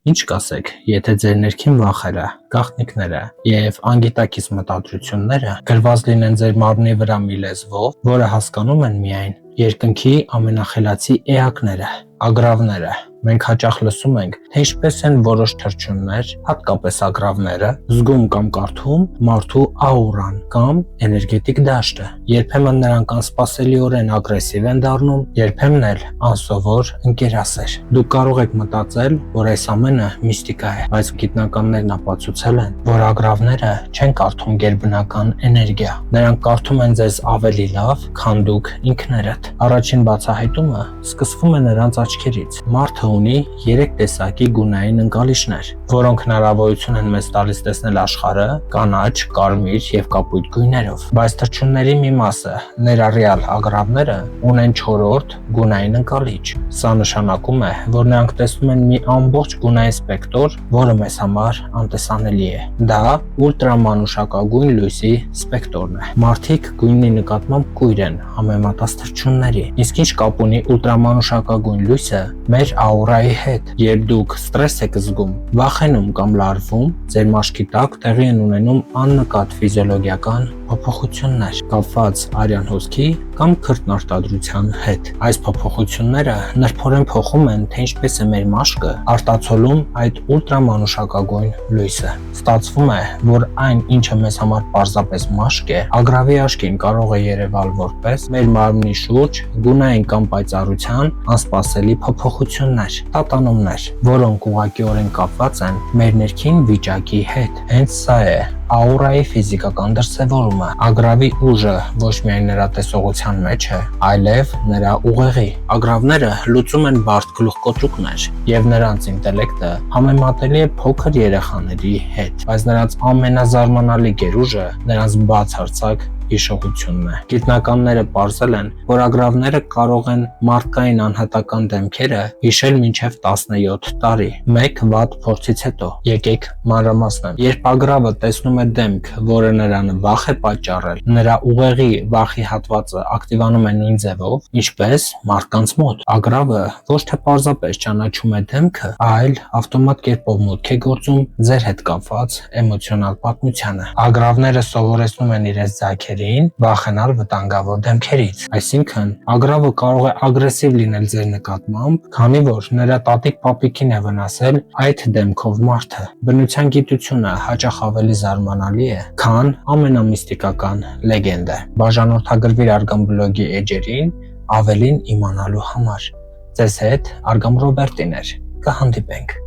Ինչ կասեք, եթե ձեր ներքին վախերը, գաղտնիքները և անգիտակից մտադրությունները գրված լինեն ձեր մարմնի վրա մի լեզվով, որը հասկանում են միայն երկնքի ամենախելացի էակները, ագռավները։ Մենք հաճախ լսում ենք, թե ինչպես են որոշ թռչուններ, հատկապես ագռավները, զգում կամ կարդում մարդու աուրան կամ էներգետիկ դաշտը։ Երբեմն նրանք անսպասելիորեն ագրեսիվ են դառնում, երբեմն էլ անսովոր ընկերասեր։ Դուք կարող եք մտածել, որ այս ամենը միստիկա է, բայց գիտնականներն ապացուցել են, որ ագռավները չեն կարդում գերբնական էներգիա։ Նրանք կարդում են ձեզ ավելի լավ, քան դուք ինքներդ։ Առաջին բացահայտումը սկսվում է նրանց աչքերից։ Մարդը ունի 3 տեսակի գունային ընկալիչներ, որոնք հնարավորություն են մեզ տալիս տեսնել աշխարհը կանաչ, կարմիր և կապույտ գույներով։ Բայց թռչունների մի մասը, ներառյալ ագռավները, ունեն 4-րդ գունային ընկալիչ։ Սա նշանակում է, որ նրանք տեսնում են մի ամբողջ գունային սպեկտր, որը մեզ համար անտեսանելի է։ Դա ուլտրամանուշակագույն լույսի սպեկտրն է։ Մարդիկ գույնի նկատմամբ կույր են համեմատած թռչունների։ Իսկ ինչ կապ ունի ուլտրամանուշակագույն լույսը մեր աուրայի հետ։ Երբ դուք ստրես եք զգում, վախենում կամ լարվում, ձեր մաշկի տակ տեղի են ունենում աննկատ ֆիզիոլոգիական փոփոխություններ, կապված արյան հոսքի կամ քրտնարտադրության հետ։ Այս փոփոխությունները նրբորեն փոխում են, թե ինչպես է մեր մաշկը արտացոլում այդ ուլտրամանուշակագույն լույսը։ Ստացվում է, որ այն, ինչը մեզ համար պարզապես մաշկ է, ագռավի աչքին կարող է երևալ որպես մեր մարմնի շուրջ գունային կամ պայծառության անսպասելի փոփոխություններ, տատանումներ, որոնք ուղղակիորեն կապված են մեր ներքին վիճակի հետ։ Հենց սա է աուրայի ֆիզիկական դրսևորումը։ Ագռավի ուժը ոչ միայն նրա տեսողության մեջ է, այլև նրա ուղեղի։ Ագռավները լուծում են բարդ գլուխկոճուկներ, և նրանց ինտելեկտը համեմատելի է փոքր երեխաների հետ, բայց նրանց ամենազարմանալի գերուժը նրանց բացարձակ հիշողությունն է։ Գիտնականները պարզել են, որ ագռավները կարող են մարդկային անհատական դեմքերը հիշել մինչև 17 տարի, մեկ վատ փորձից հետո։ Եկեք մանրամասնեմ։ Երբ ագռավը տեսնում է դեմք, որը նրան վախ է պատճառել, նրա ուղեղի վախի հատվածը ակտիվանում է նույն ձևով, ինչպես մարդկանց մոտ։ Ագռավը ոչ թե պարզապես ճանաչում է դեմքը, այլ ավտոմատ կերպով մուտք է գործում ձեր հետ կապված էմոցիոնալ պատմությանը։ Ագռավները սովորեցնում են իրենց ձագերին վախենալ վտանգավոր դեմքերից։ Այսինքն, ագռավը կարող է ագրեսիվ լինել ձեր նկատմամբ, քանի որ նրա տատիկ-պապիկին է վնասել այդ դեմքով մարդը։ Բնության գիտությունը հաճախ ավելի զարմանալի է, քան ամենամիստիկական լեգենդը։ Բաժանորդագրվիր Արգամ բլոգի էջերին ավելին իմանալու համար։ Ձեզ հետ Արգամ Ռոբերտին էր։ Կհանդիպենք։